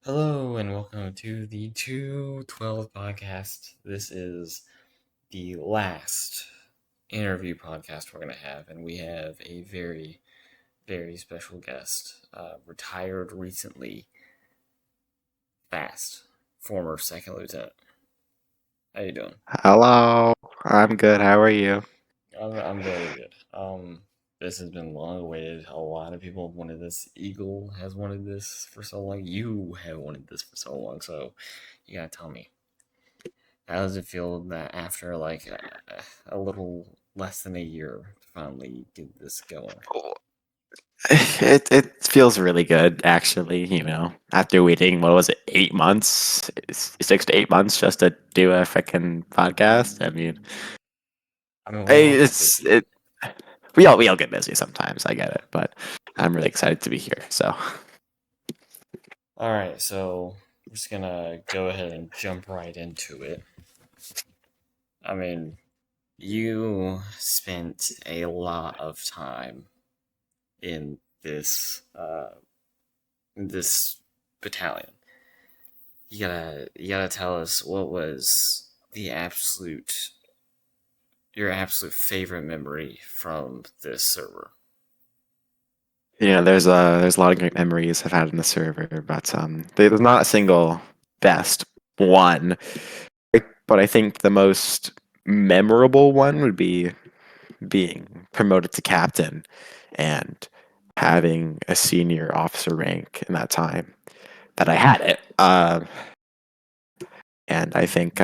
Hello and welcome to the 212 podcast. This is the last interview podcast we're going to have, and we have a very, very special guest. Retired recently, fast, former second lieutenant. How you doing? Hello, I'm good. How are you? I'm very good. This has been long awaited. A lot of people have wanted this. Eagle has wanted this for so long. You have wanted this for so long. So you gotta tell me, how does it feel that after like a little less than a year to finally get this going? It feels really good, actually. After waiting, what was it, 8 months, 6 to 8 months, just to do a freaking podcast. I mean, I mean, we're all it's busy. it. We all get busy sometimes. I get it, but I'm really excited to be here. So, All right, so we're just gonna go ahead and jump right into it. I mean, you spent a lot of time in this battalion. You gotta tell us what was your absolute favorite memory from this server. there's a lot of great memories I've had in the server, but there's not a single best one. But I think the most memorable one would be being promoted to captain and having a senior officer rank in that time that I had it. And I think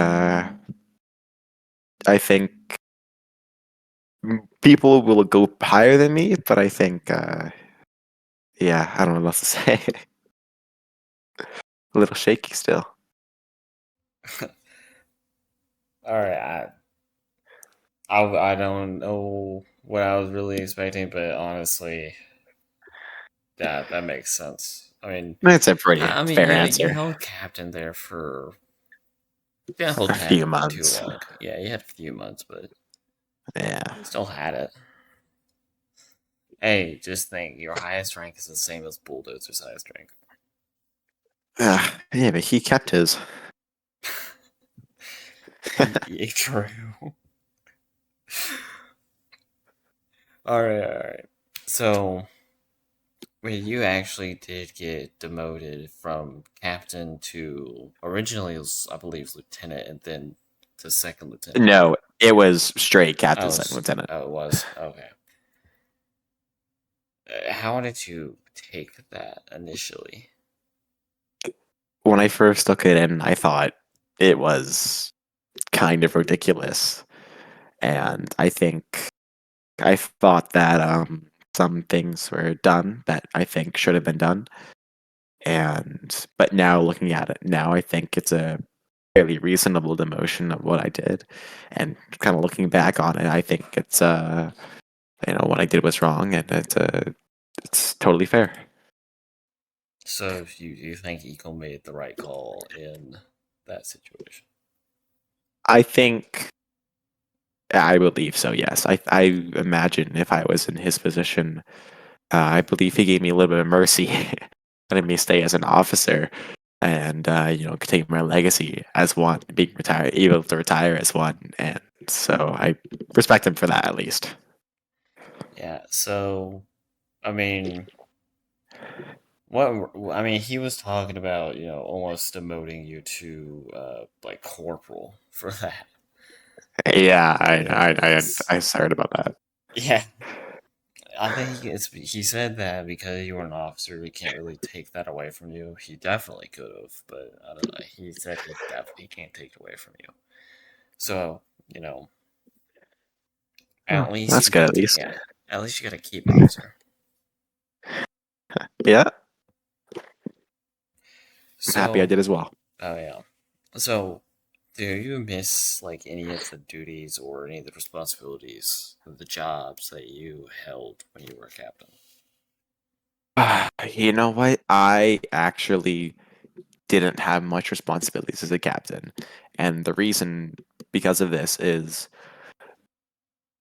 people will go higher than me, but I think yeah, I don't know what else to say. A little shaky still. All right, I don't know what I was really expecting, but honestly, that makes sense. I mean, That's a pretty I mean, fair you answer. held captain there for you didn't hold A few captain for too months. long. Yeah, you had a few months, but Yeah. you still had it. Hey, just think, your highest rank is the same as Bulldozer's highest rank. Yeah, but he kept his. Yeah, true. All right. So, wait, you actually did get demoted from captain to originally it was, I believe, lieutenant, and then to second lieutenant. No, it was straight captain, Oh, second lieutenant. oh, it was okay. How did you take that initially? When I first took it in, I thought it was kind of ridiculous. And I thought that some things were done that I think should have been done. But now looking at it, now I think it's a fairly reasonable demotion of what I did. And kind of looking back on it, I think it's what I did was wrong, and it's totally fair. So, you think Eco made the right call in that situation? I think I believe so. Yes, I imagine if I was in his position, I believe he gave me a little bit of mercy, letting me stay as an officer, and continue my legacy as one, being retired, able to retire as one, and so I respect him for that at least. Yeah. So, I mean, what? I mean, he was talking about almost demoting you to like corporal for that. Yeah, It's I heard about that. yeah. I think he said that because you were an officer, he can't really take that away from you. He definitely could have, but I don't know. He said he definitely can't take it away from you. So you know, Oh, at least that's you good got at to least. yeah. At least you got to keep it there, sir. Yeah, I'm happy I So did as well. oh yeah. So do you miss like any of the duties or any of the responsibilities of the jobs that you held when you were a captain? You know what? I actually didn't have much responsibilities as a captain, and the reason because of this is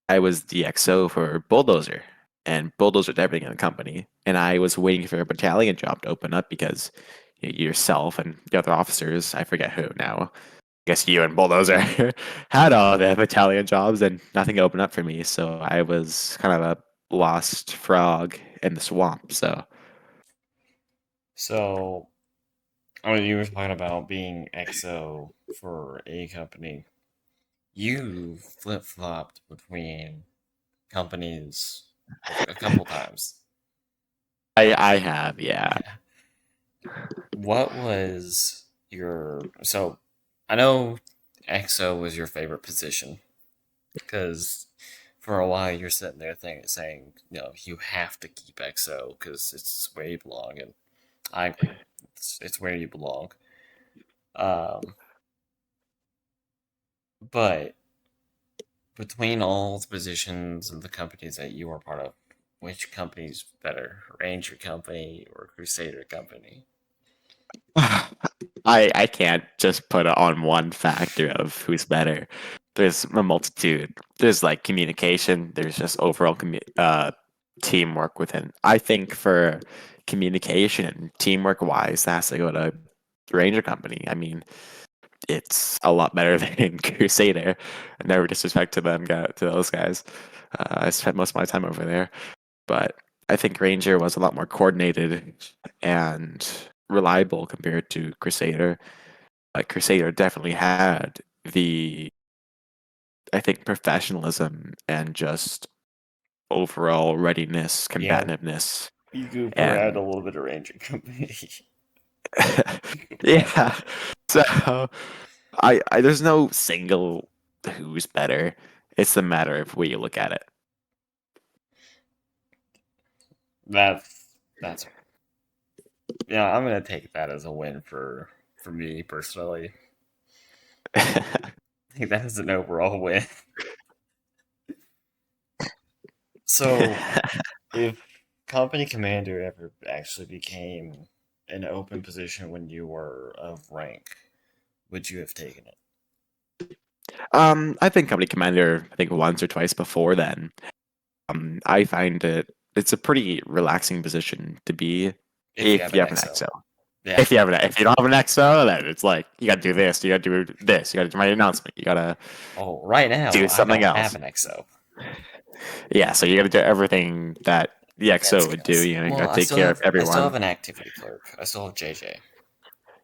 I was the XO for Bulldozer, and Bulldozer did everything in the company, and I was waiting for a battalion job to open up because yourself and the other officers, I forget who now. I guess you and Bulldozer had all the battalion jobs and nothing opened up for me. So I was kind of a lost frog in the swamp. So So, I mean, you were talking about being XO for a company. You flip flopped between companies a couple times. I have, yeah. Yeah. What was your. So, I know XO was your favorite position because for a while you're sitting there saying, you have to keep XO because it's where you belong. And I agree. It's where you belong. Um, but between all the positions and the companies that you are part of, which company's better, Ranger Company or Crusader Company? I can't just put it on one factor of who's better. There's a multitude. There's like communication. There's just overall teamwork within. I think for communication, teamwork wise, that has to go to Ranger Company. I mean, it's a lot better than Crusader. Never disrespect to them, to those guys. I spent most of my time over there, but I think Ranger was a lot more coordinated and reliable compared to Crusader. Like Crusader definitely had the, I think, professionalism and just overall readiness, Yeah, combativeness, you could add a and little bit of Ranger Company. yeah. So I there's no single who's better. It's a matter of where you look at that's yeah. I'm gonna take that as a win for me personally. it. I think that is an overall win. So, if company commander ever actually became an open position when you were of rank, would you have taken it I've been company commander, I think once or twice before then. I find it's a pretty relaxing position to be if you have if an you have an XO? XO. Yeah, If you don't have an XO, then it's like you gotta do this, you gotta do this, you gotta do my announcement, you gotta oh, right now do I something don't have else. an XO. Yeah, so you gotta do everything that the That XO would do. scales. You Well, gotta take care of I still everyone. have an activity clerk. I still have JJ.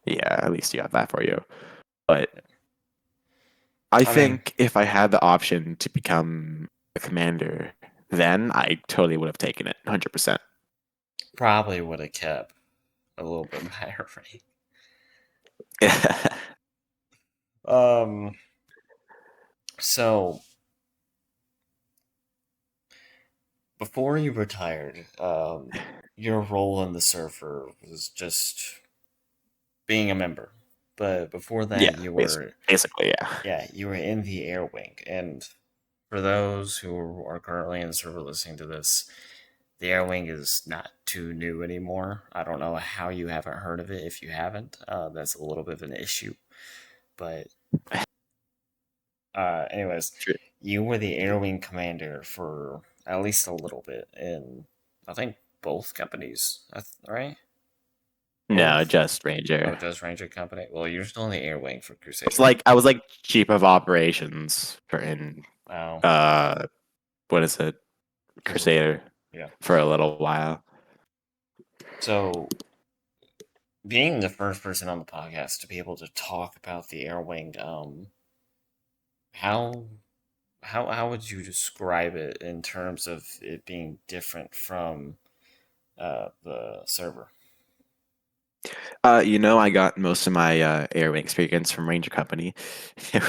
Yeah, at least you have that for you. But I I mean, think if I had the option to become a commander, then I totally would have taken it, 100%. probably would have kept a little bit higher rank. Um, so before you retired, your role in the server was just being a member. But before that, Yeah, basically, yeah. you were in the air wing. And for those who are currently in the server listening to this, the air wing is not too new anymore. I don't know how you haven't heard of it. If you haven't, that's a little bit of an issue. But anyways, True. you were the air wing commander for at least a little bit in, I think, both companies, right? No, Both. just Oh, Ranger. just Ranger Company. Well, you're still in the air wing for It's Crusader. like I was like chief of operations for in Wow. uh what is it? Crusader. Crusader Yeah. for a little while. So, being the first person on the podcast to be able to talk about the air wing, how how would you describe it in terms of it being different from the server? I got most of my air wing experience from Ranger Company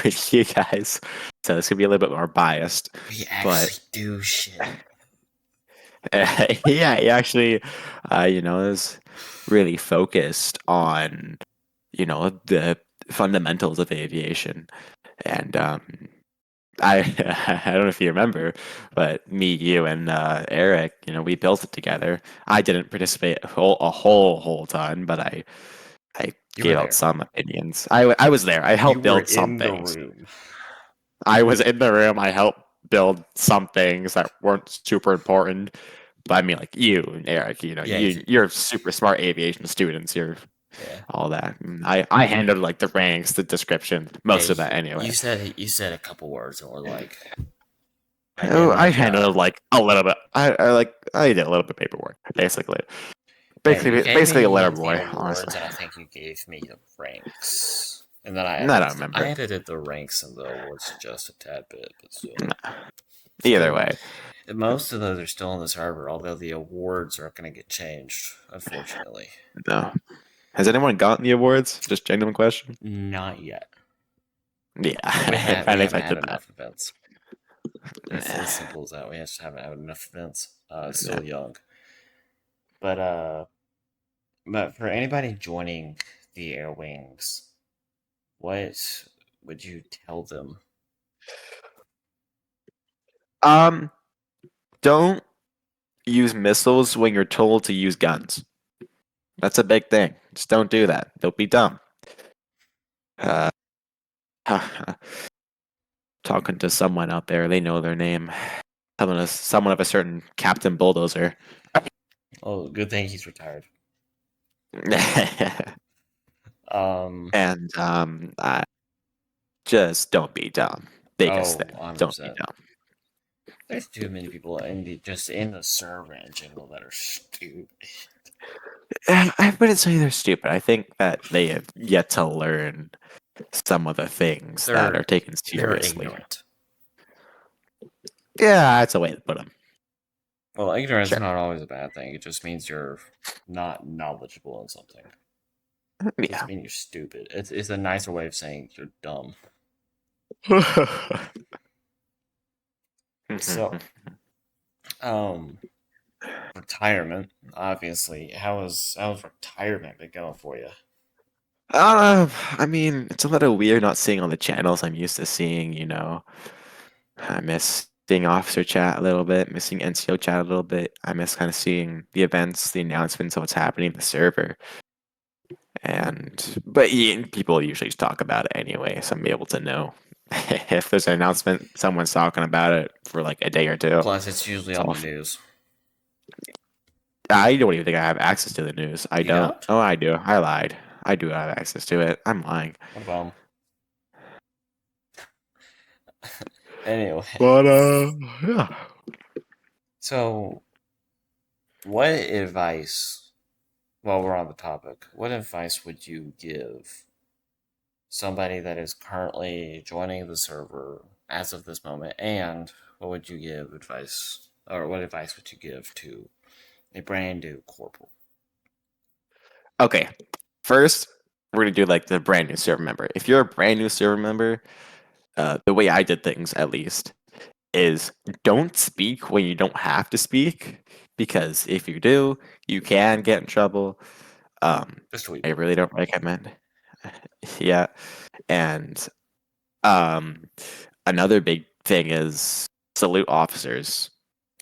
with you guys, so this could be a little bit more biased. We But actually do shit. yeah, he actually, is really focused on, the fundamentals of aviation. And I, I don't know if you remember, but me, you, and Eric, we built it together. I didn't participate a whole ton, but I You were gave out there. some opinions. I was there. I You helped were build some in the things. room. I was in the room. I helped build some things that weren't super important. But I mean, like you and Eric, Yeah, you're super smart aviation students. You're Yeah. all that. I handled like the ranks, the description, Yeah, most of that anyway. you said a couple words and were like, I did Oh, my I job. handled like a little bit. I did a little bit of paperwork, basically. Yeah, you Basically, gave basically a letter me the boy, honestly. awards, and I think you gave me the ranks. And then I don't I remember. edited the ranks and the awards just a tad bit, but Nah. Either still, way, most of those are still on the server. Although the awards are going to get changed, unfortunately. no. Has anyone gotten the awards? Just genuine question. Not yet. Yeah, I We haven't had expected that. enough events. It's as Nah. simple as that. We just haven't had enough events. It's Nah. still young, but but for anybody joining the Air Wings, what would you tell them? Um, don't use missiles when you're told to use guns. That's a big thing. Just don't do that. Don't be dumb. Uh, talking to someone out there, they know their name. Someone of a certain Captain Bulldozer. Oh, good thing he's retired. Um. And just don't be dumb. Biggest Oh, thing. Don't be 100%. dumb. There's too many people just in the server in general that are stupid. I wouldn't say they're stupid. I think that they have yet to learn some of the things that They're are taken they're seriously. ignorant. Yeah, that's a way to put them. Well, ignorance is Sure. not always a bad thing. It just means you're not knowledgeable in something. It doesn't Yeah. mean you're stupid. It's a nicer way of saying you're dumb. So, um, retirement, obviously. How's retirement been going for you? I mean, it's a little weird not seeing on the channels I'm used to seeing, you know. I miss seeing officer chat a little bit, missing NCO chat a little bit. I miss kind of seeing the events, the announcements of what's happening in the server. But yeah, people usually just talk about it anyway, so I'm able to know if there's an announcement, someone's talking about it for like a day or two. Plus, it's usually It's on all. the news. I don't even think I have access to the news. I You don't. don't? Oh, I do. I lied. I do have access to it. I'm lying. What about 'em? Anyway, But yeah. so what advice, while we're on the topic, what advice would you give somebody that is currently joining the server as of this moment? And what would you give advice, or what advice would you give to a brand new corporal? Okay. First, we're gonna do like the brand new server member. If you're a brand new server member, the way I did things at least is don't speak when you don't have to speak because if you do, you can get in trouble. Um, Just tweet. I really don't recommend. Yeah, and um, another big thing is salute officers.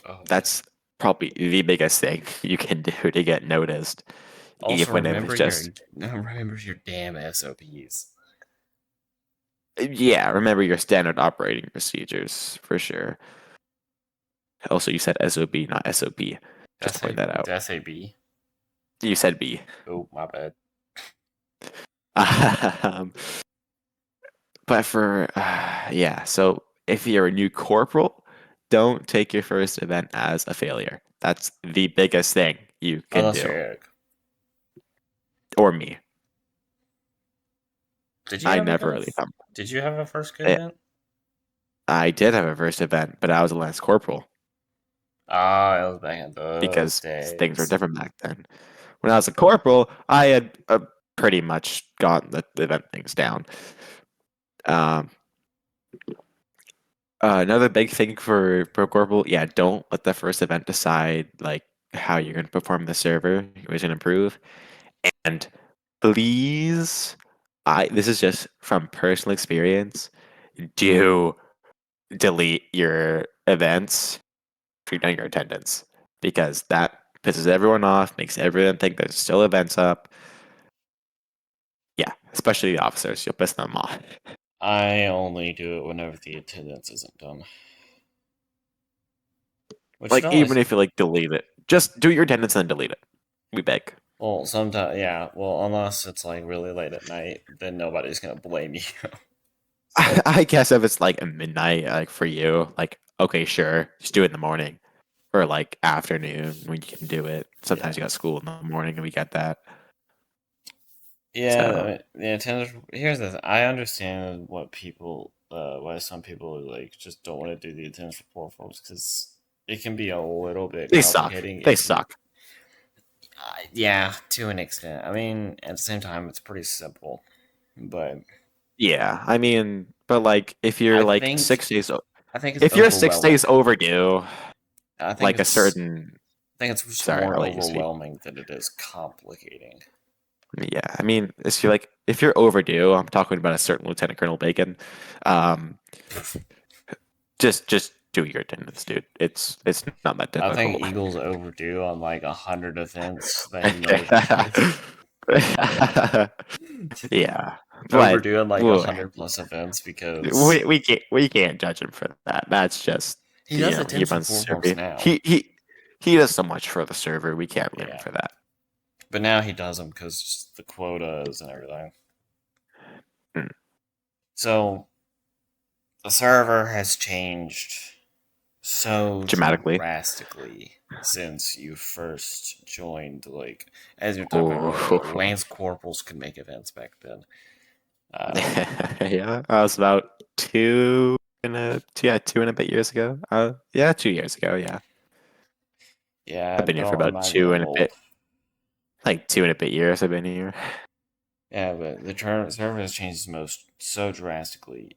Oh, yeah. That's probably the biggest thing you can do to get noticed, Also, even if it's just remember your damn SOPs. yeah. Remember your standard operating procedures for sure. Also, you said SOB, not SOP. Just to point that out. Did I say B? You said B. Oh, my bad. Um, but for yeah, so if you're a new corporal, don't take your first event as a failure. That's the biggest thing you can Unless you're do. Eric. Or me. Did you I have a never good? really come. Did you have a first good I event? I did have a first event, but I was a lance corporal Ah, it was back in those because things were days. different back then. When I was a corporal, I had pretty much gotten the event things down. Um, another big thing for Pro Corporal, yeah, don't let the first event decide like how you're going to perform the server, who's going to improve, and please, I this is just from personal experience. Do delete your events if you're done your attendance because that pisses everyone off, makes everyone think there's still events up. Yeah, especially the officers, you'll piss them off. I only do it whenever the attendance isn't done, which Like no, even is if you like delete it, just do your attendance and then delete it. We beg. Well, sometimes, yeah. Well, unless it's like really late at night, then nobody's gonna blame you. I guess if it's like a midnight, like for you, like okay, sure, just do it in the morning or like afternoon when you can do it. Sometimes Yeah. you got school in the morning, and we get that. Yeah, I So mean, the attendance. Here's the thing. I understand why some people like just don't want to do the attendance report forms because it can be a little bit they suck. complicating They if you. suck. Yeah, to an extent. I mean, at the same time, it's pretty simple. But Yeah, I mean, but like if you're I like think 6 days, I think it's if you're 6 days overwhelming. overdue, I think like a it's certain, I think it's just sorry, more I'll let you speak. overwhelming than it is complicating. Yeah, I mean, if you're overdue, I'm talking about a certain Lieutenant Colonel Bacon. Um, just do your attendance, dude. It's not that I think difficult. Eagle's overdue on like 100 events that he never does. Yeah, but Overdue on like a ooh, 100 plus events because we can't judge him for that. That's just he does he attendance runs the report forms server. now. He does so much for the server. We can't blame him Yeah, for that. but now he does them because the quotas and everything. Mm. So the server has changed so Dramatically. drastically since you first joined. Like as you were talking about earlier, like Oh, Lance Corporals could make events back then. Um, yeah. I was about yeah, 2 and a bit years ago. Yeah, 2 years ago. Yeah, yeah, I've been here for don't. I'm about not two getting and a old. bit, like 2 and a bit years. I've been here. Yeah, but the server has changed most so drastically.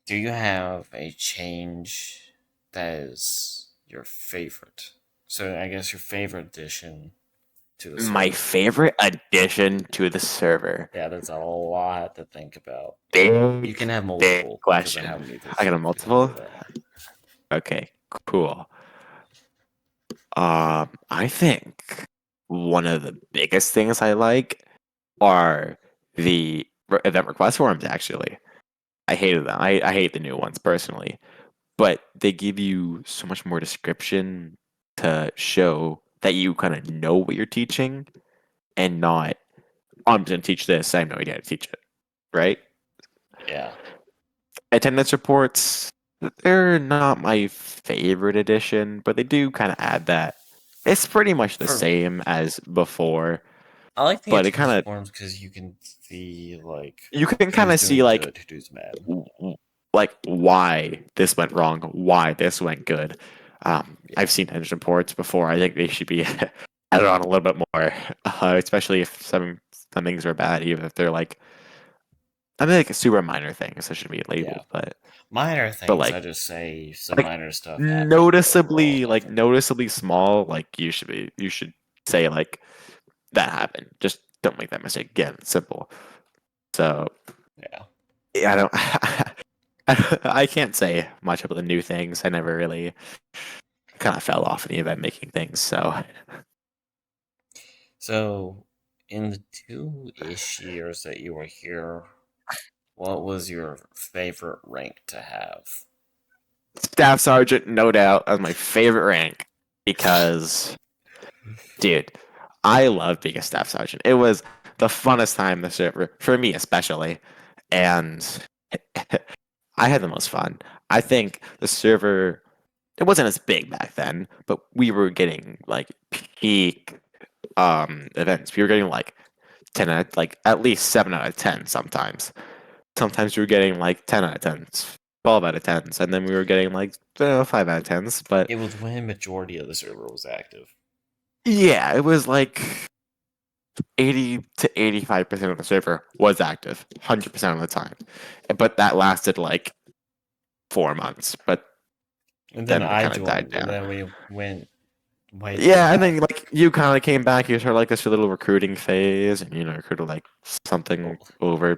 Do you have a change that is your favorite? So I guess your favorite addition to the My server. favorite addition to the server. Yeah, that's a lot to think about. You can Big, have big multiple because I question. have them either I got a if you want to multiple. do that. Okay, cool. I think one of the biggest things I like are the event request forms. Actually, I hated them. I hate the new ones personally, but they give you so much more description to show that you kind of know what you're teaching and not, "Oh, I'm going to teach this. I have no idea how to teach it." Right? Yeah. Attendance reports, they're not my favorite edition, but they do kind of add that. It's pretty much the For same as before, I like the but it kind attendance of, forms because you can see like you can kind who's of see doing like good, who's bad. like why this went wrong, why this went good. I've Yeah. seen attendance reports before. I think they should be added on a little bit more, especially if some things are bad, even if they're like, I mean, like super minor things that should be Yeah. labeled, Minor but things, I like just say some like minor stuff happened, but overall nothing. noticeably small, like you should say like that happened, just don't make that mistake again. It's simple. So Yeah. yeah, I don't I can't say much about the new things. I never really kind of fell off in the event making things. So So, in the 2-ish years that you were here, what was your favorite rank to have? staff sergeant, no doubt, was my favorite rank because dude, I love being a staff sergeant. It was the funnest time in the server for me especially, and I had the most fun. I think the server, it wasn't as big back then, but we were getting like peak events. We were getting like 10 out, like at least 7 out of 10 sometimes. Sometimes we were getting like 10 out of 10s, 12 out of 10s, and then we were getting like 5 out of 10s. But It was when majority of the server was active. yeah, it was like 80 to 85% of the server was active 100% of the time. But that lasted like 4 months, but And then then it I kind of died joined, and down. then we went way too Yeah, and then high. like you kind of came back. You started like this little recruiting phase, and recruited like something Oh, over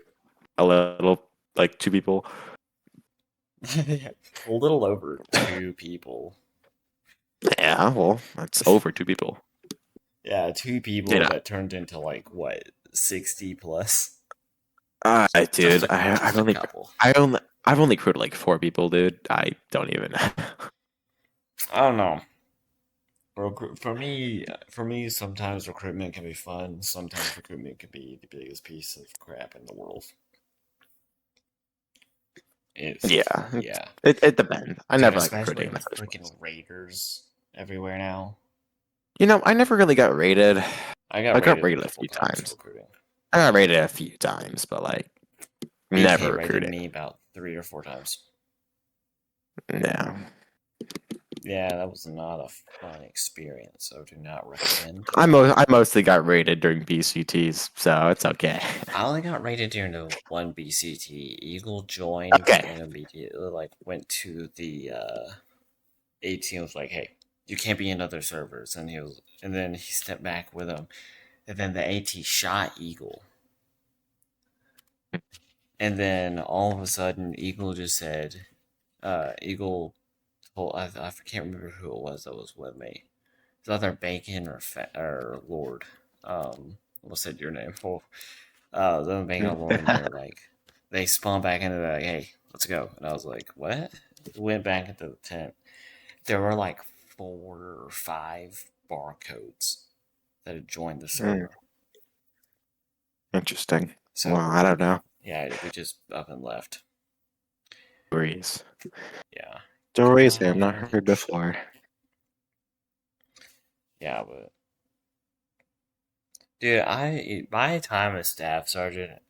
a little, like 2 people. yeah, a little over 2 people. Yeah, well, that's over 2 people. Yeah, 2 people You know, that turned into like what 60 plus. Just dude, a just a couple. I've only recruited like 4 people, dude. I don't even. I don't know. For me, sometimes recruitment can be fun. Sometimes recruitment can be the biggest piece of crap in the world. Yeah, Yeah, it depends. I dude. never liked Especially recruiting in the with first freaking place. raiders everywhere now. I never really got rated. I got I got raided a rated a couple few times for times. recruiting. I got rated a few times, but like BK never raided recruiting. me about 3 or 4 times. Yeah. Yeah, that was not a fun experience, so do not recommend. I mostly got rated during BCTs, so it's okay. I only got raided during the one BCT. Eagle joined Okay. and immediately like went to the 18 was like, "Hey, you can't be in other servers," and then he stepped back with him, and then the AT shot Eagle, and then all of a sudden Eagle just said, Eagle told I can't remember who it was that was with me. It's either Bacon or Lord. Almost said your name. Well, them Bacon or Lord, and they were like, they spun back into the like, hey, let's go, and I was like, what? Went back into the tent. There were like 4 or 5 barcodes that had joined the Hmm, server. interesting. Well, So I don't know. yeah, we just up and left. Stories. Yeah, Stories I have not God, heard before. yeah, but dude, my time as staff sergeant,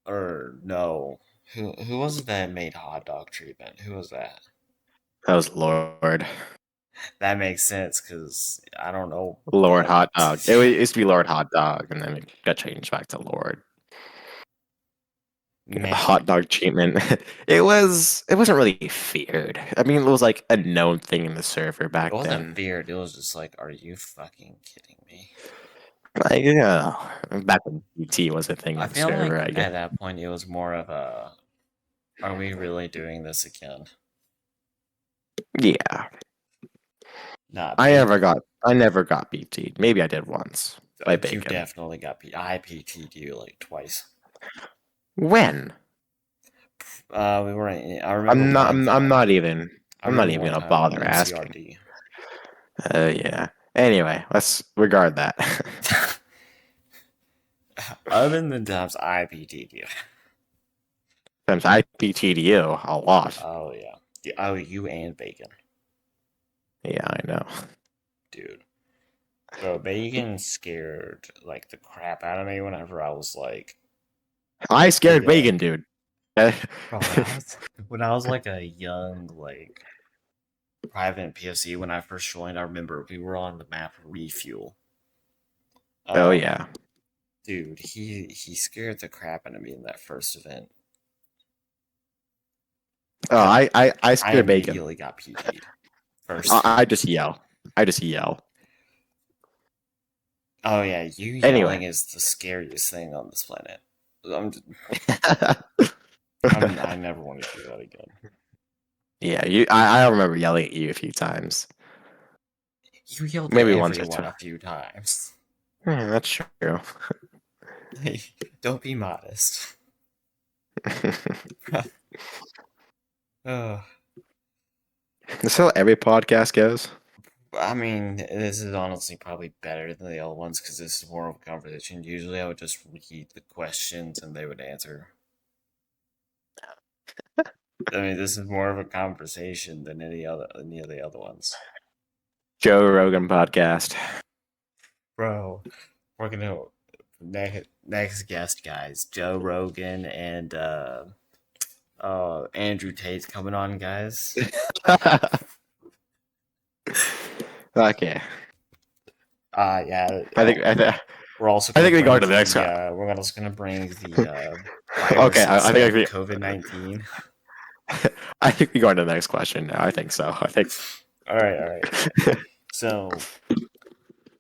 or no, who was it that made hot dog treatment? Who was that? That was Lord. That makes sense because I don't know. Lord Like, Hot Dog. It used to be Lord Hot Dog, and then it got changed back to Lord. meh. Hot dog treatment. It wasn't really feared. I mean, it was like a known thing in the server It back wasn't then. feared. It was just like, are you fucking kidding me? Like, yeah, back when BT was a thing I in the feel server, like I guess. at that point it was more of a, are we really doing this again? Yeah, Not big. I never got BT. Maybe I did once by You Bacon. definitely got I PT'd you like twice. When? I remember one time. I I'm not remember even one gonna time we were in bother asking. NCRD. Yeah. Anyway, let's regard that. Other than the times I PT'd you. Since I PT'd you a lot. Oh yeah. Oh, you and Bacon, Yeah, I know. dude. Bro, Bacon scared like the crap out of me whenever I was like I a scared Bacon, young. dude. Bro, when I was like a young like private POC when I first joined, I remember we were on the map Refuel. Oh Um, yeah. dude, he scared the crap out of me in that first event. Oh, Cause I I scared Bacon. immediately got PT'd first. I just yell. I just yell. Oh yeah, you Anyway. yelling is the scariest thing on this planet. I never want to do that again. Yeah, I remember yelling at you a few times. You yelled at Maybe once or everyone two. a few times. Yeah, that's true. Hey, don't be modest. uh, That's how every podcast goes. I mean, this is honestly probably better than the other ones because this is more of a conversation. Usually, I would just read the questions and they would answer. I mean, this is more of a conversation than any of the other ones. Joe Rogan podcast. Bro, we're gonna next guest, guys. Joe Rogan and Andrew Tate's coming on, guys. Okay. Yeah. I think I, th- We're also I gonna think we go bring to the next. we're also gonna bring the Okay, viruses I think of COVID-19. I think we go on to the next question now. I think so. I think. All right, all right, all right. So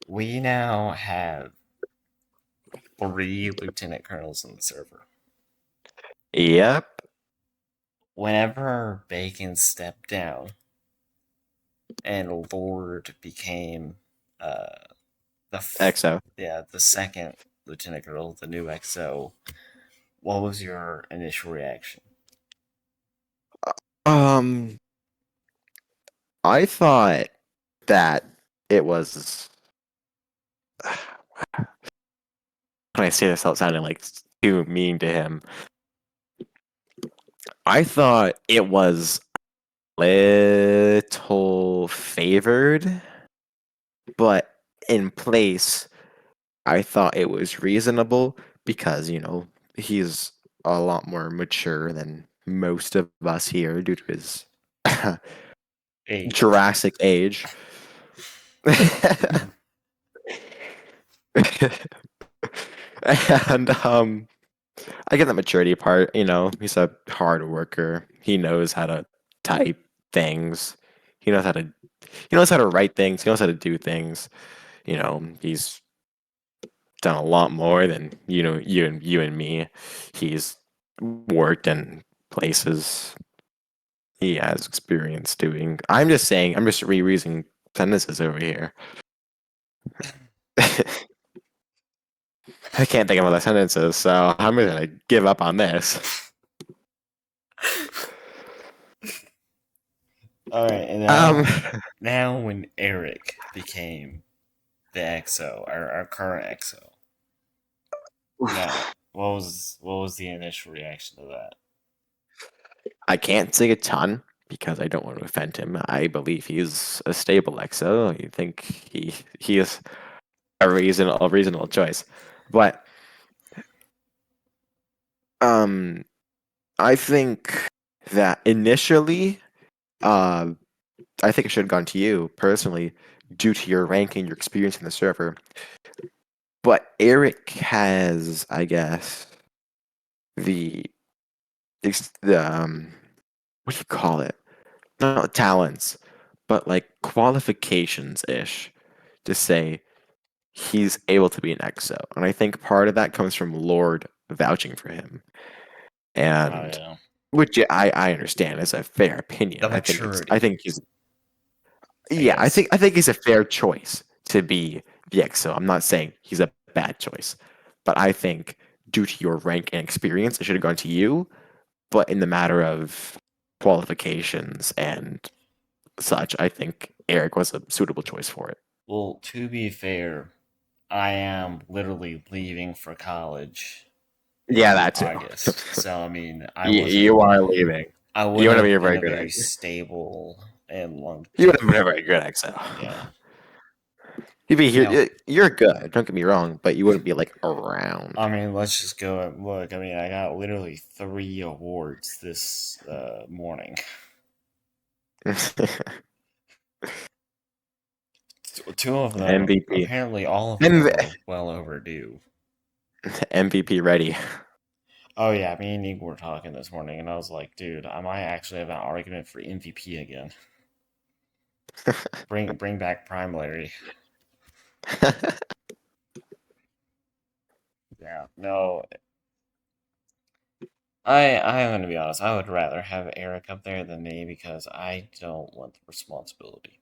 we now have 3 lieutenant colonels in the server. Yep. Whenever Bacon stepped down and Lord became uh, XO. the second lieutenant colonel, the new XO, what was your initial reaction? Um, I thought that. it was. When I say this out sounding like too mean to him, I thought it was little favored, but in place, I thought it was reasonable because, he's a lot more mature than most of us here due to his Age. Jurassic age. And I get the maturity part, he's a hard worker. He knows how to type things. He knows how to he knows how to write things. He knows how to do things. He's done a lot more than you and me. He's worked in places he has experience doing. I'm just saying. I'm just rereading sentences over here. I can't think of other sentences, so I'm gonna give up on this. All right, and Um, now when Eric became the XO, our current XO, now what was the initial reaction to that? I can't say a ton because I don't want to offend him. I believe he's a stable EXO. I think he is a reasonable choice, but um, I think that initially, uh, I think it should have gone to you personally due to your rank and your experience in the server. But Eric has, I guess, the the what do you call it? Not talents, but like qualifications ish to say he's able to be an EXO. And I think part of that comes from Lord vouching for him. Oh And yeah, which I understand is a fair opinion. the I maturity, think he's I yeah, I guess. think I think he's a fair choice to be the EXO. I'm not saying he's a bad choice. But I think due to your rank and experience, it should have gone to you. But in the matter of qualifications and such, I think Eric was a suitable choice for it. Well, to be fair, I am literally leaving for college Yeah, in that too. August, so I mean, You are leaving. I You wouldn't want to be have a been very a good very exo. stable and You would have been a longevity. very good exo. Yeah. You'd be here. Now, You're good. Don't get me wrong, but you wouldn't be like around. I mean, let's just go and look. I mean, I got literally 3 awards this morning. Two of them, MVP. apparently, all of them M- were well overdue. MVP ready. Oh yeah, me and Nick were talking this morning, and I was like, dude, I might actually have an argument for MVP again. Bring back Prime Larry. Yeah, no, I'm gonna be honest. I would rather have Eric up there than me because I don't want the responsibility.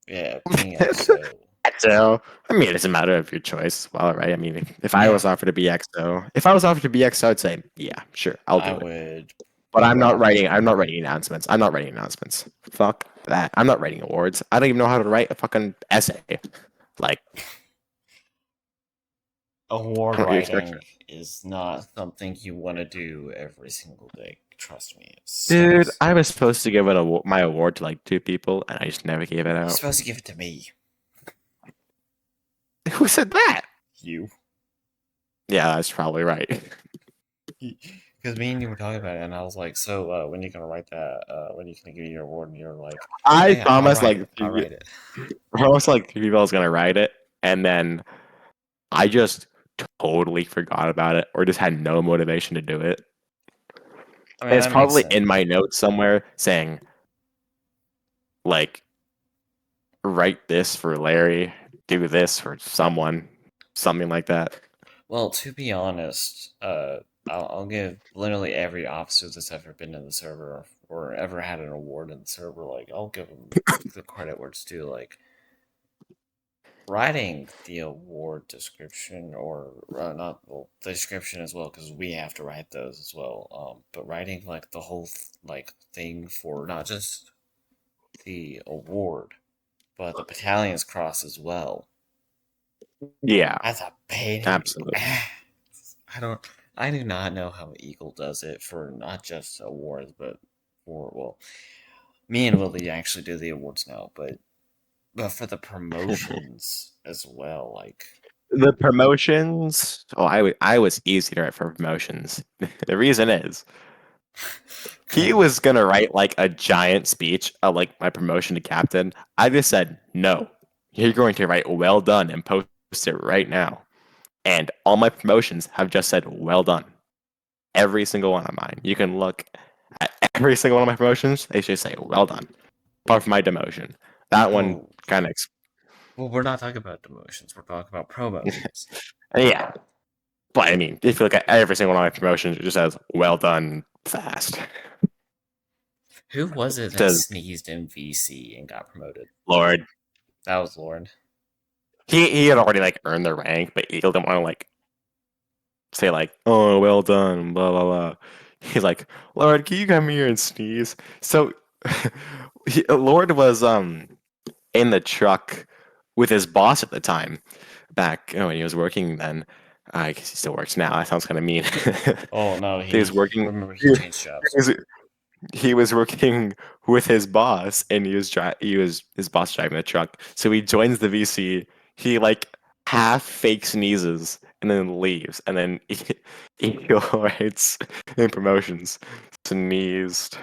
Yeah, being EXO. So I mean, it doesn't matter if your choice. Well, right. I mean, if I Now, was offered to be XO, if I was offered to be XO, I'd say, yeah, sure, I'll I do it. would But I'm not writing. I'm probably not writing announcements. I'm not writing announcements. Fuck that. I'm not writing awards. I don't even know how to write a fucking essay. Like, award what do you expect? writing is not something you want to do every single day. Trust me, it Dude, sucks. I was supposed to give my award to like two people, and I just never gave it You're out. supposed to give it to me. Who said that? You. Yeah, that's probably right. Because me and you were talking about it, and I was like, "So, when you gonna write that? When you gonna give you your award?" And you're like, "Oh I yeah, I'll promised write like it. I'll write it." promised like three people I was gonna write it, and then I just totally forgot about it, or just had no motivation to do it. I mean, And it's that makes probably sense. in my notes somewhere saying like write this for Larry, do this for someone, something like that. Well, to be honest, I'll give literally every officer that's ever been in the server or ever had an award in the server, like, I'll give them the credit where it's due. Like, writing the award description, or not, well, the description as well, because we have to write those as well. But writing, like, the whole, like, thing for not just the award, but the battalions cross as well. Yeah, That's a pain in the absolutely. ass. I do not know how Eagle does it for not just awards, but for, well, me and Willie actually do the awards now, but for the promotions as well. Like, The promotions. Oh, I was easy to write for promotions. The reason is he go. was gonna write like a giant speech of like my promotion to captain. I just said no. You're going to write well done and post it right now. And all my promotions have just said well done. Every single one of mine. You can look at every single one of my promotions. They should say well done. Apart from my demotion, that one Oh, kind of well, we're not talking about demotions. We're talking about promotions. yeah. But I mean, if you look at every single one of my promotions, it just says well done fast. Who was it It that says sneezed in VC and got promoted? Lord. That was Lauren. He had already like earned the rank, but Eagle didn't want to like say like, oh well done, blah blah blah. He's like, Lord, can you come here and sneeze? So Lord was in the truck with his boss at the time, back when he was working then. I guess he still works now. That sounds kind of mean. Oh no, He was he working. remember he He, changed jobs. was, he was working with his boss, and he was his boss driving the truck. So he joins the VC. He like half fake sneezes and then leaves, and then he writes in promotions sneezed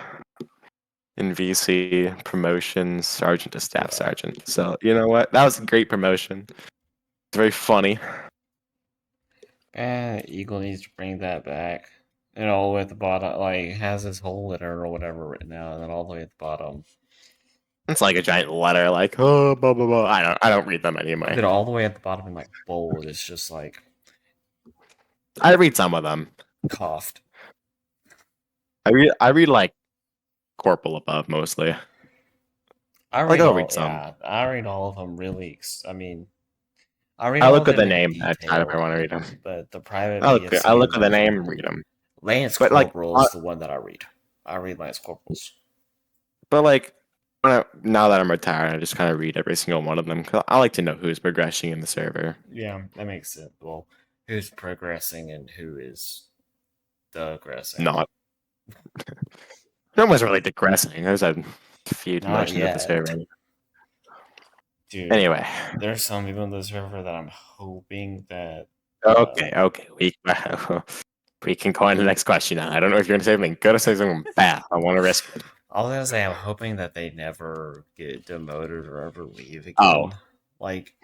in VC promotion sergeant to staff Yeah. sergeant. So you know what? That was a great promotion. It's very funny. Eagle needs to bring that back. And all the way at the bottom, like, has his whole letter or whatever written out, and then all the way at the bottom. It's like a giant letter, like oh blah blah blah. I don't read them And anyway. then all the way at the bottom in, like, bold, it's just, like, I read some of them. coughed. I read like corporal above mostly. Like I'll read some. I read all of them really. I mean, I read I all of look at them the in name. I decide if I detail, want to read them. but the private I PFC look at the ones name are. and read them. Lance But like, Corporal is the one that I read. I read Lance Corporals. but like, now that I'm retired, I just kind of read every single one of them because I like to know who's progressing in the server. Yeah, that makes sense. Well, who's progressing and who is digressing? Not, no one's really digressing. There's a few Not demotions at the server. yet, dude. Anyway, There's some people in the server that I'm hoping that. okay, we can go on to the next question now. I don't know if you're gonna say something good or say something bad. I want to risk it. I was gonna say I'm hoping that they never get demoted or ever leave Oh, again. Like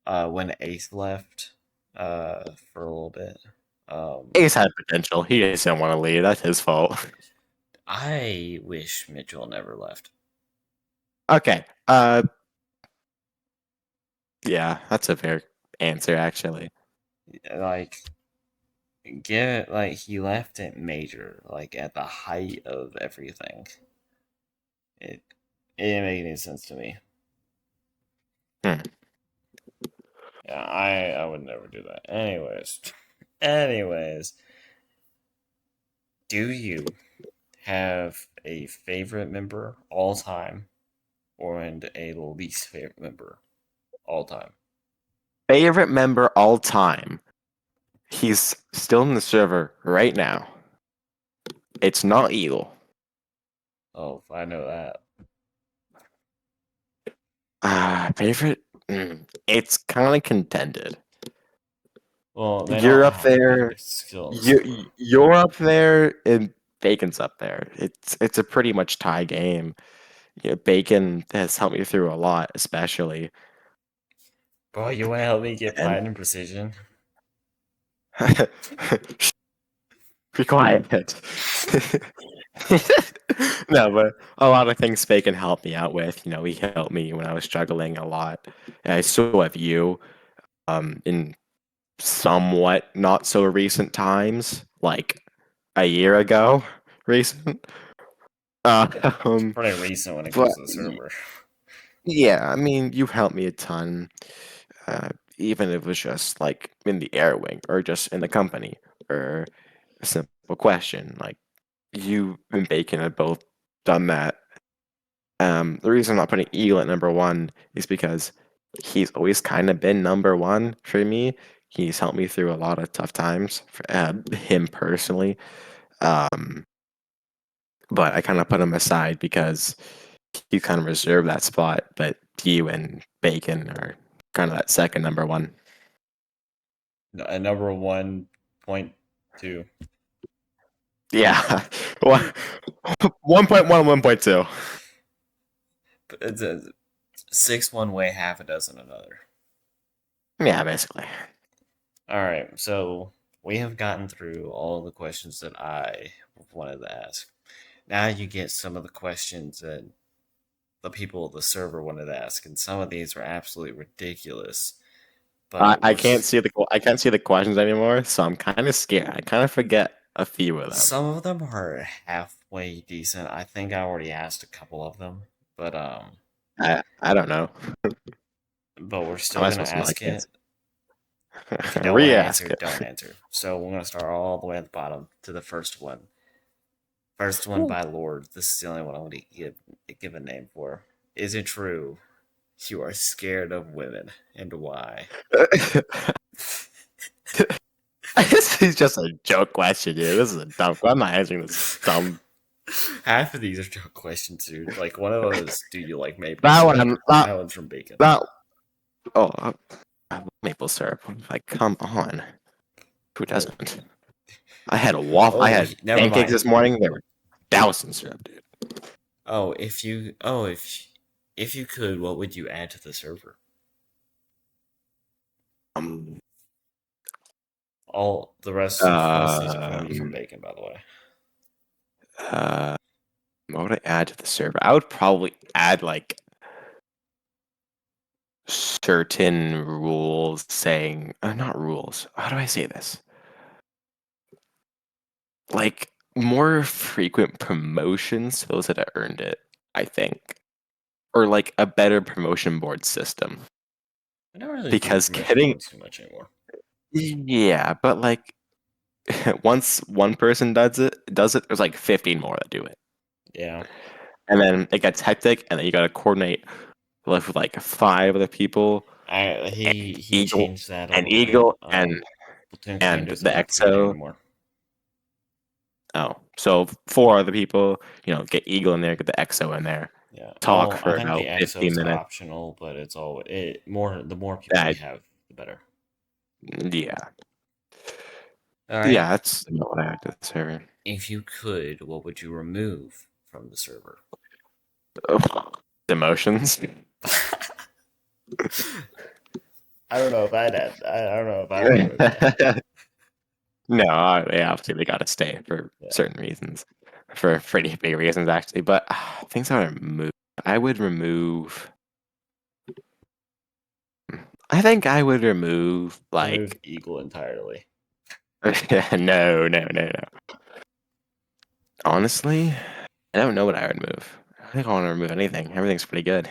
when Ace left for a little bit. Ace had potential. He just didn't want to leave. That's his fault. I wish Mitchell never left. Okay. Yeah, that's a fair answer actually. Like get like he left it major, like at the height of everything. It it didn't make any sense to me. Hmm. Yeah, I would never do that. Anyways, do you have a favorite member all time or and a least favorite member all time? Favorite member all time. He's still in the server right now. It's not Eagle. Oh, I know that. Favorite? It's kind of contended. Well, they You're don't up have the there. biggest skill in the server. You're up there, and Bacon's up there. It's a pretty much tie game. Yeah, Bacon has helped me through a lot, especially. Bro, you want to help me get And platinum precision? be quiet. No, but a lot of things Bacon helped me out with. You know, he helped me when I was struggling a lot. And I still have you in somewhat not so recent times, like a year ago, recent. Uh, It's um, pretty recent when it but comes to the server. yeah, I mean, you helped me a ton, even if it was just like in the air wing or just in the company or a simple question. Like you and Bacon have both done that. The reason I'm not putting Eagle at number one is because he's always kind of been number one for me. He's helped me through a lot of tough times, him personally. Um, but I kind of put him aside because he kind of reserved that spot. But you and Bacon are kind of that second number one. A number 1.2. Yeah, 1.1, 1.2. It's a six one way, half a dozen another. Yeah, basically. All right, so we have gotten through all the questions that I wanted to ask. Now you get some of the questions that the people of the server wanted to ask, and some of these were absolutely ridiculous. But I can't see the questions anymore, so I'm kind of scared. I kind of forget a few of them. some of them are halfway decent. I think I already asked a couple of them, but I don't know. we're How am still I gonna supposed to know? I ask can't. it. If you don't want to Re-ask answer, it. don't answer. So we're gonna start all the way at the bottom to the first one. First one by Lord. This is the only one I'm going to give a name for. Is it true you are scared of women, and why? This is just a joke question, dude. This is a dumb. I'm not answering this dumb. Half of these are joke questions, dude. Like one of them is, do you like maple That one, syrup? I'm not. That one's from Bacon. That. Oh, I love maple syrup. Like, come on. Who Oh, doesn't? I had a waffle. I had never pancakes mind. this morning. They were doused in syrup, dude. If you could, what would you add to the server? Um, All the rest of these are going to be from um, Bacon, by the way. uh, what would I add to the server? I would probably add like certain rules saying, not rules. How do I say this? Like more frequent promotions to those that have earned it, I think. Or like a better promotion board system. I don't really do Because promotion getting, boards too much anymore. yeah, but like once one person does it, there's like 15 more that do it. Yeah, And then it gets hectic, and then you got to coordinate with like five other people, he Eagle, changed that a and little bit. Eagle, Platoon and commanders the don't have to be there EXO. anymore. Oh, so four other people, get Eagle in there, get the EXO in there, Yeah. talk Well, I for think about the 15 exos are minutes. optional, but it's all it more. The more people we That, have, the better. yeah, All right. yeah, that's about what I had to say. If you could, what would you remove from the server? Ugh, emotions. I don't know if I'd add. I don't know if I would remove that. No, they obviously got to stay for Yeah. certain reasons, for pretty big reasons actually. But things I would remove, I would remove. I think I would remove Remove like eagle entirely. no, no, no, no. Honestly, I don't know what I would remove. I think I want to remove anything. Everything's pretty good.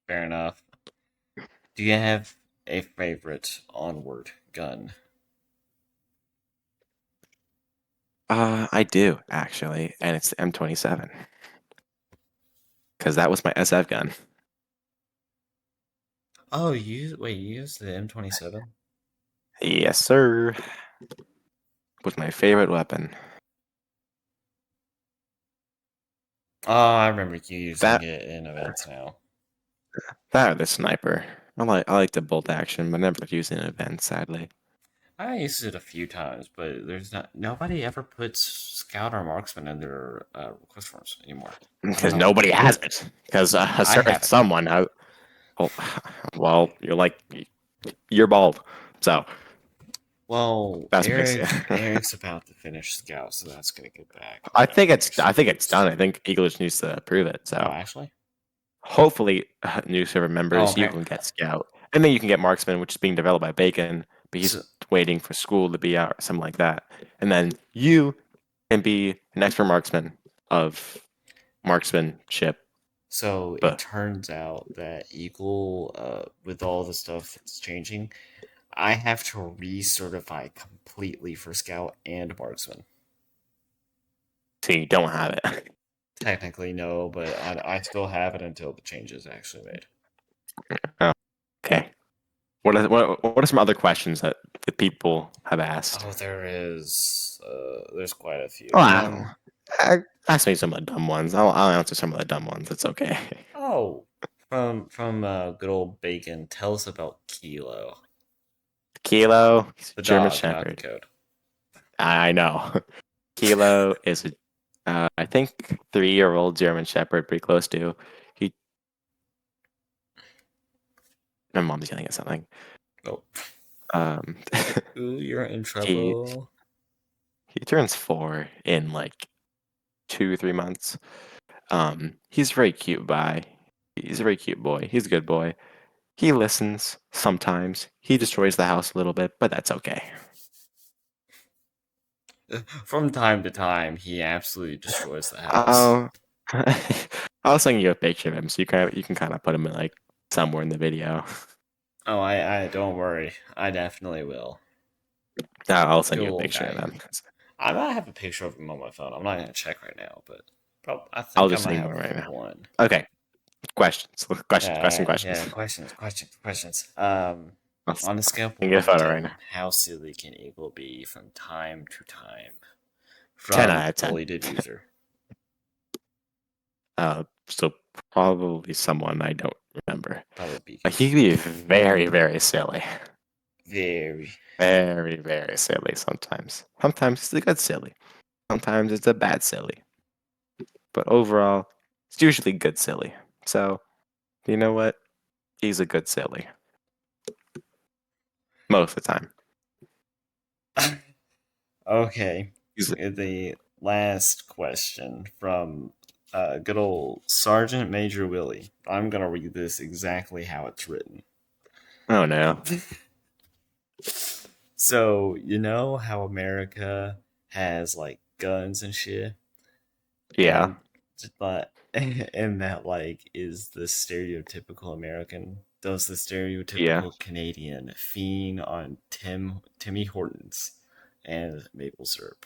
Fair enough. Do you have a favorite onward gun? I do actually, and it's the M27 because that was my SF gun. Oh, you used the M27. Yes, sir. Was my favorite weapon. Oh, I remember you using That it in events now. that or the sniper. I like the bolt action, but never used it in events, sadly. I used it a few times, but there's not nobody ever puts scout or marksman in their request forms anymore. I don't Because know. nobody has it. Because a I certain have it. someone. Oh, well, you're bald, so Well, that's what makes you. Eric's about to finish scout, so that's gonna get back I think after it's next I 2 think it's weeks. done. I think Eagles needs to approve it. Oh, So actually. hopefully, new server Oh, members, you apparently. can get Scout, and then you can get Marksman, which is being developed by Bacon, but he's So, waiting for school to be out or something like that. And then you can be an expert marksman of marksmanship. so it But turns out that Eagle, with all the stuff that's changing, I have to recertify completely for scout and marksman. see, you don't have it. Technically, no, but I still have it until the change is actually made. Oh, okay. What are some other questions that the people have asked? Oh, there is. There's quite a Oh, few. I don't know. Ask me some of the dumb ones. I'll answer some of the dumb ones. It's okay. Oh, from good old Bacon. Tell us about Kilo, Kilo, he's a the German dog, not the Shepherd. code. I know. Kilo is a, I think 3-year-old German Shepherd, pretty close to. He, my mom's yelling at something. Oh, Um, ooh, you're in he trouble. he turns 4 in like 2 3 months. He's a very cute guy. He's a very cute boy. He's a good boy. He listens sometimes. He destroys the house a little bit, but that's okay. From time to time, he absolutely destroys the house. Um, I'll send you a picture of him so you can kind of put him in like somewhere in the video. Oh, I don't worry. I definitely will. I'll send Good you a old picture of guy. him. I might have a picture of him on my phone. I'm not gonna check right now, but I I'll think I just might send you have one right now. one. Okay, questions, questions, questions, Yeah, questions. yeah. Questions. I'll On a scale send from you a one to photo right now. 10, how silly can Eagle be from time to time? 10 From out of 10. deleted user. So probably someone I don't remember. Probably Beacon. He can be very, very silly. Very. Very, very silly sometimes. Sometimes it's a good silly. Sometimes it's a bad silly. But overall, it's usually good silly. So, you know what? He's a good silly. Most of the time. Okay. He's The last question from good old Sergeant Major Willie. I'm gonna read this exactly how it's written. oh no. So, you know how America has like guns and shit? Yeah. And but and that like is the stereotypical American. Does the Yeah. stereotypical Canadian fiend on Timmy Hortons and maple syrup?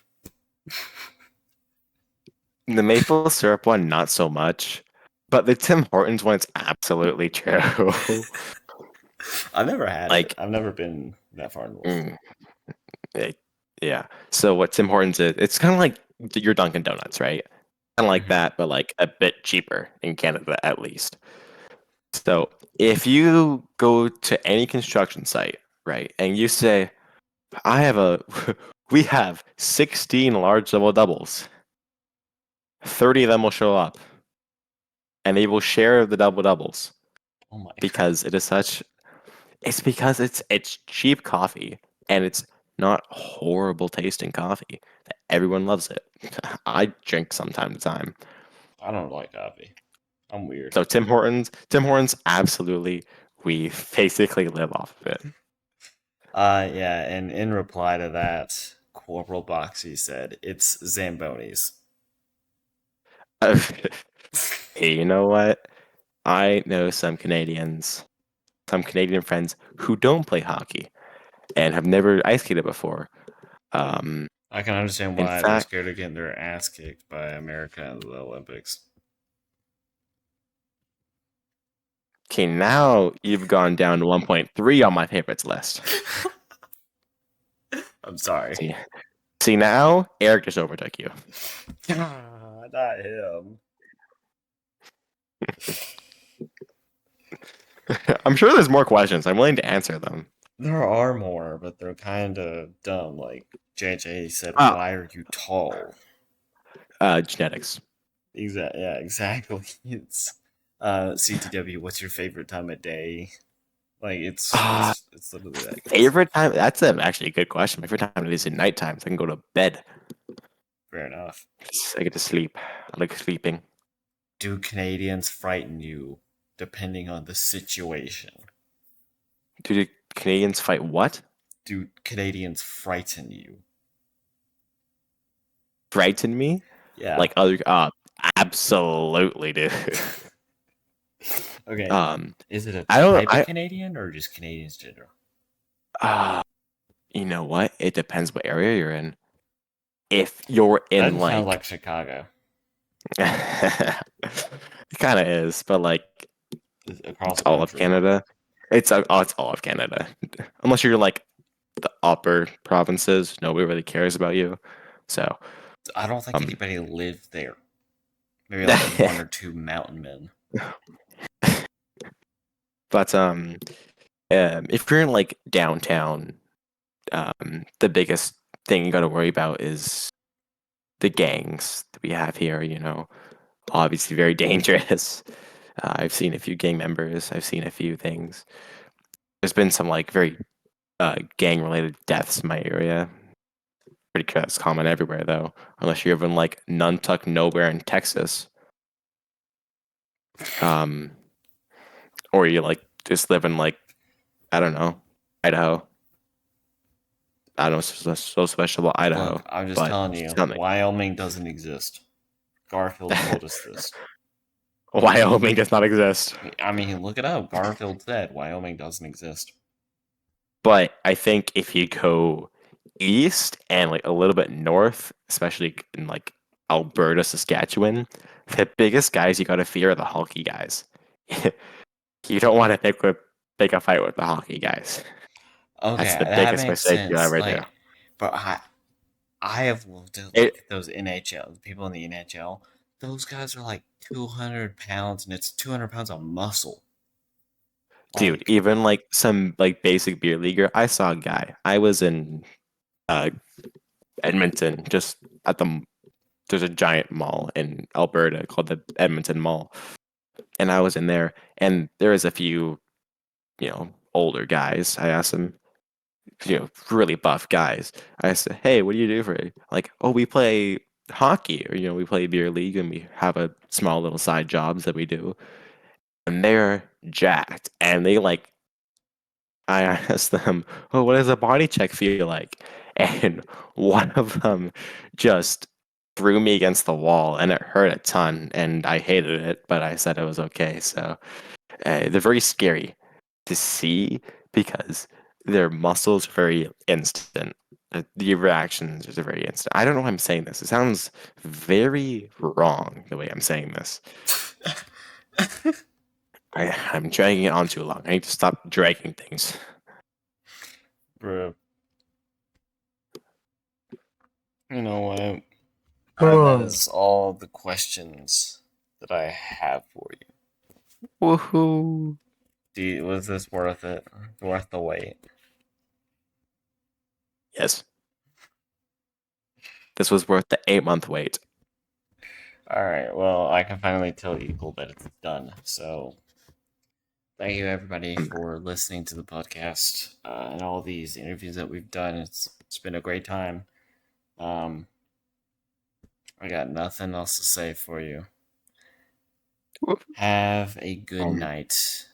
The maple syrup one, not so much. But the Tim Hortons one, it's absolutely true. I've never had it. like, I've never been that far north. mm, eh, yeah. So what Tim Hortons is, it's kind of like your Dunkin' Donuts, right? Kind of like Hmm. that, but like a bit cheaper in Canada at least. So if you go to any construction site, right, and you say, I have a, we have 16 large double doubles, 30 of them will show up and they will share the double doubles Oh my god! because it's because it's cheap coffee and it's not horrible tasting coffee. Everyone loves it. I drink some time to time. I don't like coffee. I'm weird. So Tim Hortons, absolutely. We basically live off of it. Yeah, and in reply to that, Corporal Boxy said it's Zambonis. Hey, you know what? I know some Canadian friends who don't play hockey and have never ice skated before. Um, I can understand in why they're fact, scared of getting their ass kicked by America in the Olympics. okay, now you've gone down to 1.3 on my favorites list. I'm sorry. See, see now, Eric just overtook you. Ah, not him. I'm sure there's more questions. I'm willing to answer them. There are more, but they're kind of dumb. Like JJ said, Oh, "Why are you tall?" genetics. Exactly. Yeah, exactly. It's CTW. What's your favorite time of day? Like Uh, it's literally that kind of favorite stuff. time? That's actually a good question. My favorite time it is at nighttime, so I can go to bed. Fair enough. I get to sleep. I like sleeping. Do Canadians frighten you depending on the situation? Do the Canadians fight what? Do Canadians frighten you? Frighten me? Yeah. Like other absolutely dude. Okay. um Is it a I don't type of I Canadian or just Canadians in general? uh you know what? It depends what area you're in. If you're in That sounds like like Chicago. It kind of is, but like across it's the all of country. Canada. It's all of Canada. Unless you're like the upper provinces, nobody really cares about you. So, I don't think um, anybody lived there. Maybe like one or two mountain men. but if you're in like downtown, the biggest thing you got to worry about is the gangs that we have here. You know, obviously very dangerous. I've seen a few gang members. I've seen a few things. There's been some like very gang related deaths in my area. Pretty that's common everywhere though, unless you live in like Nuntuck nowhere in Texas, um, or you like just live in like I don't know Idaho. I don't know so special about Look, Idaho, I'm just but telling you, something. Wyoming doesn't exist. Garfield told us this. Wyoming does not exist. I mean, look it up. Garfield said Wyoming doesn't exist. But I think if you go east and like a little bit north, especially in like Alberta, Saskatchewan, the biggest guys you got to fear are the hockey guys. You don't want to pick a fight with the hockey guys. Okay, That's the that biggest makes mistake you'll sense. ever do. But I have looked at It, like those NHL people in the NHL. Those guys are like 200 pounds, and it's 200 pounds of muscle. dude, Like, even like some like basic beer leaguer, I saw a guy. I was in uh, Edmonton, just at there's a giant mall in Alberta called the Edmonton Mall, and I was in there, and there was a few, older guys. I asked them, really buff guys. I said, "Hey, what do you do for it?" Like, "Oh, we play hockey, or we play beer league, and we have a small little side jobs that we do." And they're jacked, and they like I asked them, "Oh, what does a body check feel like?" And one of them just threw me against the wall, and it hurt a ton, and I hated it, but I said it was okay. So they're very scary to see because their muscles are very instant. The reactions are very instant. I don't know why I'm saying this. It sounds very wrong the way I'm saying this. I'm dragging it on too long. I need to stop dragging things. bro, you know what? That Oh. is all the questions that I have for you. Woohoo! Was this worth it? Worth the wait? Yes, this was worth the 8 month wait. All right. Well, I can finally tell Eagle that it's done. So thank you everybody Um, for listening to the podcast and all these interviews that we've done. It's been a great time. Um, I got nothing else to say for you. Have a good um, night.